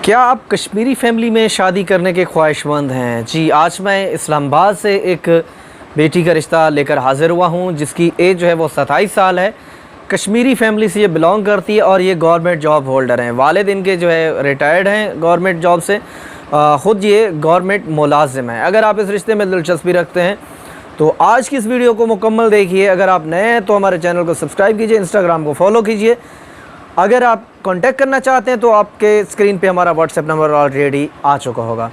क्या आप कश्मीरी फैमिली में शादी करने के ख्वाहिशमंद हैं? जी, आज मैं इस्लामाबाद से एक बेटी का रिश्ता लेकर हाज़िर हुआ हूं जिसकी एज जो है वो 27 साल है। कश्मीरी फैमिली से ये बिलोंग करती है और ये गवर्नमेंट जॉब होल्डर हैं। वालिद इनके जो है रिटायर्ड हैं गवर्नमेंट जॉब से, ख़ुद ये गवर्नमेंट मुलाजिम है। अगर आप इस रिश्ते में दिलचस्पी रखते हैं तो आज की इस वीडियो को मुकम्मल देखिए। अगर आप नए हैं तो हमारे चैनल को सब्सक्राइब कीजिए, इंस्टाग्राम को फॉलो कीजिए। अगर आप कांटेक्ट करना चाहते हैं तो आपके स्क्रीन पे हमारा व्हाट्सएप नंबर ऑलरेडी आ चुका होगा।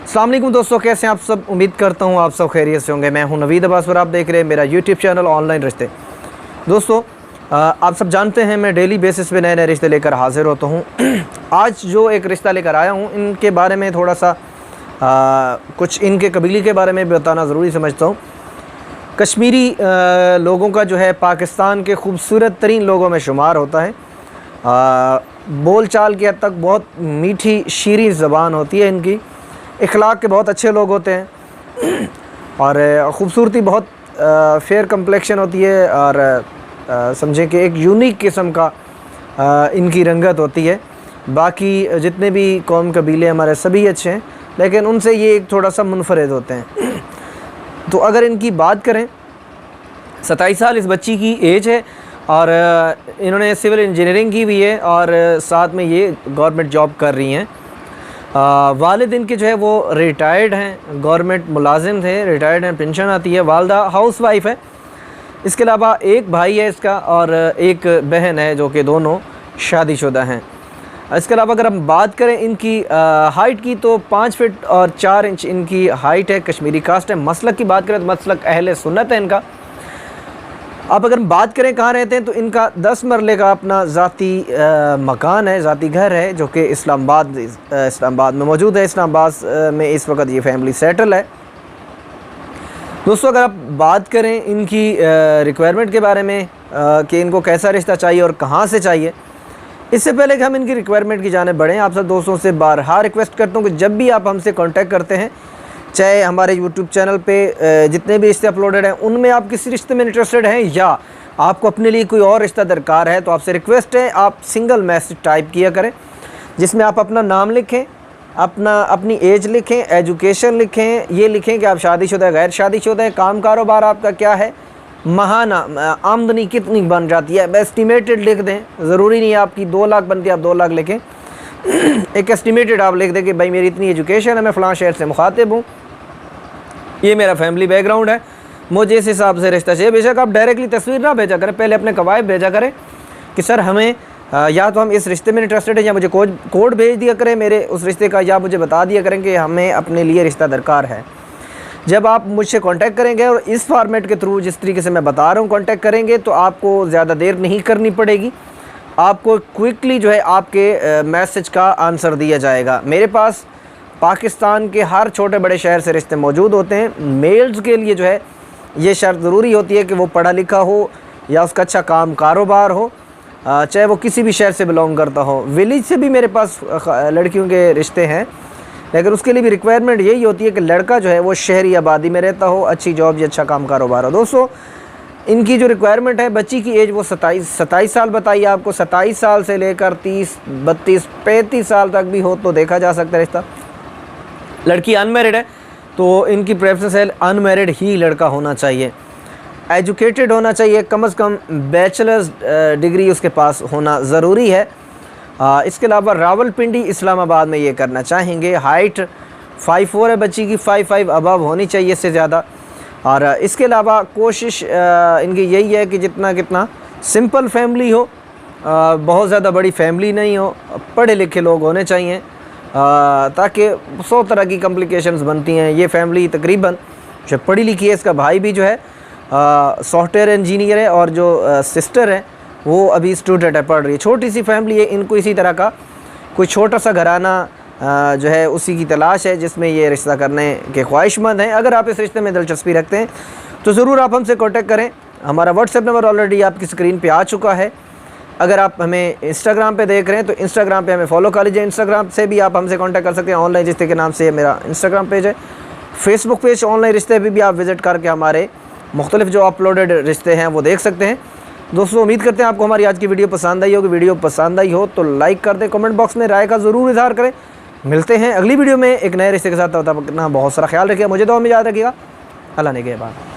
अस्सलाम वालेकुम दोस्तों, कैसे हैं आप सब? उम्मीद करता हूँ आप सब खैरियत से होंगे। मैं हूँ नवीद अब्बास और आप देख रहे हैं मेरा यूट्यूब चैनल ऑनलाइन रिश्ते। दोस्तों, आप सब जानते हैं मैं डेली बेसिस पे नए नए रिश्ते लेकर हाज़िर होता हूँ। आज जो एक रिश्ता लेकर आया हूँ इनके बारे में थोड़ा सा कुछ इनके कबीले के बारे में भी बताना ज़रूरी समझता हूँ। कश्मीरी लोगों का जो है पाकिस्तान के खूबसूरत तरीन लोगों में शुमार होता है। बोल चाल की हद तक बहुत मीठी शीरीं ज़बान होती है इनकी। इखलाक के बहुत अच्छे लोग होते हैं और ख़ूबसूरती बहुत फेयर कम्प्लेक्शन होती है और समझें कि एक यूनिक किस्म का इनकी रंगत होती है। बाकी जितने भी कौम कबीले हमारे सभी अच्छे हैं, लेकिन उनसे ये एक थोड़ा सा मुनफरद होते हैं। तो अगर इनकी बात करें, 27 साल इस बच्ची की एज है और इन्होंने सिविल इंजीनियरिंग की हुई है और साथ में ये गवर्नमेंट जॉब कर रही हैं। वालिद इनके जो है वो रिटायर्ड हैं, गवर्नमेंट मुलाजिम थे, रिटायर्ड हैं, पेंशन आती है। वालदा हाउसवाइफ है। इसके अलावा एक भाई है इसका और एक बहन है जो कि दोनों शादीशुदा हैं। इसके अलावा अगर हम बात करें इनकी हाइट की तो 5 फीट और 4 इंच इनकी हाइट है। कश्मीरी कास्ट है। मसलक की बात करें तो मसलक अहले सुन्नत है इनका। अब अगर हम बात करें कहाँ रहते हैं तो इनका 10 मरले का अपना ज़ाती मकान है, ज़ाती घर है जो कि इस्लामाबाद में मौजूद है। इस्लामाबाद में इस वक्त ये फैमिली सेटल है। दोस्तों, अगर आप बात करें इनकी रिक्वायरमेंट के बारे में कि इनको कैसा रिश्ता चाहिए और कहाँ से चाहिए, इससे पहले कि हम इनकी रिक्वायरमेंट की जाने बढ़ें, आप सब दोस्तों से बारहा रिक्वेस्ट करता हूँ कि जब भी आप हमसे कांटेक्ट करते हैं, चाहे हमारे यूट्यूब चैनल पे जितने भी रिश्ते अपलोडेड हैं उनमें आप किसी रिश्ते में इंटरेस्टेड हैं या आपको अपने लिए कोई और रिश्ता दरकार है, तो आपसे रिक्वेस्ट है आप सिंगल मैसेज टाइप किया करें जिसमें आप अपना नाम लिखें, अपनी एज लिखें, एजुकेशन लिखें, ये लिखें कि आप शादीशुदा गैर शादीशुदा हैं, काम कारोबार आपका क्या है, माहाना आमदनी कितनी बन जाती है, एस्टिमेटेड लिख दें। ज़रूरी नहीं है आपकी 2 लाख बनती है आप 2 लाख लिखें। एक एस्टिमेटेड आप लिख दें कि भाई मेरी इतनी एजुकेशन है, मैं फ़लाँ शहर से मुखातिब हूँ, ये मेरा फैमिली बैकग्राउंड है, मुझे इस हिसाब से रिश्ता चाहिए। बेशक आप डायरेक्टली तस्वीर ना भेजा करें, पहले अपने कवायद भेजा करें कि सर हमें या तो हम इस रिश्ते में इंटरेस्टेड हैं या मुझे कोड भेज दिया करें मेरे उस रिश्ते का, या मुझे बता दिया करें कि हमें अपने लिए रिश्ता दरकार है। जब आप मुझसे कांटेक्ट करेंगे और इस फॉर्मेट के थ्रू जिस तरीके से मैं बता रहा हूँ कांटेक्ट करेंगे तो आपको ज़्यादा देर नहीं करनी पड़ेगी। आपको क्विकली जो है आपके मैसेज का आंसर दिया जाएगा। मेरे पास पाकिस्तान के हर छोटे बड़े शहर से रिश्ते मौजूद होते हैं। मेल्स के लिए जो है ये शर्त ज़रूरी होती है कि वो पढ़ा लिखा हो या उसका अच्छा काम कारोबार हो, चाहे वो किसी भी शहर से बिलोंग करता हो। विलेज से भी मेरे पास लड़कियों के रिश्ते हैं, लेकिन उसके लिए भी रिक्वायरमेंट यही होती है कि लड़का जो है वो शहरी आबादी में रहता हो, अच्छी जॉब या अच्छा काम कारोबार हो। दोस्तों, इनकी जो रिक्वायरमेंट है, बच्ची की एज वो 27 साल बताइए आपको। 27 साल से लेकर 30, 32, 35 साल तक भी हो तो देखा जा सकता है रिश्ता। लड़की अनमैरिड है तो इनकी प्रेफरेंस है अनमैरिड ही लड़का होना चाहिए। एजुकेटेड होना चाहिए, कम से कम बैचलर्स डिग्री उसके पास होना ज़रूरी है। इसके अलावा रावलपिंडी इस्लामाबाद में ये करना चाहेंगे। हाइट 5'4" है बच्ची की, 5'5" अबव होनी चाहिए इससे ज़्यादा। और इसके अलावा कोशिश इनकी यही है कि जितना सिंपल फैमिली हो, बहुत ज़्यादा बड़ी फैमिली नहीं हो, पढ़े लिखे लोग होने चाहिए ताकि 100 तरह की कॉम्प्लिकेशंस बनती हैं। ये फैमिली तकरीबन जो पढ़ी लिखी है, इसका भाई भी जो है सॉफ्टवेयर इंजीनियर है और जो सिस्टर है वो अभी स्टूडेंट है, पढ़ रही है। छोटी सी फैमिली है। इनको इसी तरह का कोई छोटा सा घराना जो है उसी की तलाश है जिसमें ये रिश्ता करने के ख्वाहिशमंद हैं। अगर आप इस रिश्ते में दिलचस्पी रखते हैं तो ज़रूर आप हमसे कांटेक्ट करें। हमारा व्हाट्सएप नंबर ऑलरेडी आपकी स्क्रीन पे आ चुका है। अगर आप हमें इंस्टाग्राम पे देख रहे हैं तो इंस्टाग्राम पे हमें फॉलो कर लीजिए। इंस्टाग्राम से भी आप हमसे कांटेक्ट कर सकते हैं। ऑनलाइन रिश्ते के नाम से मेरा इंस्टाग्राम पेज है। फेसबुक पेज ऑनलाइन रिश्ते भी आप विज़िट करके हमारे मुख्तलिफ जो अपलोडेड रिश्ते हैं वो देख सकते हैं। दोस्तों उम्मीद करते हैं आपको हमारी आज की वीडियो पसंद आई होगी। वीडियो पसंद आई हो तो लाइक कर दें, कमेंट बॉक्स में राय का ज़रूर इजहार करें। मिलते हैं अगली वीडियो में एक नए रिश्ते के साथ। तब तक अपना बहुत सारा ख्याल रखिएगा, मुझे दुआ में याद रखिएगा। अल्लाह ने के बाद।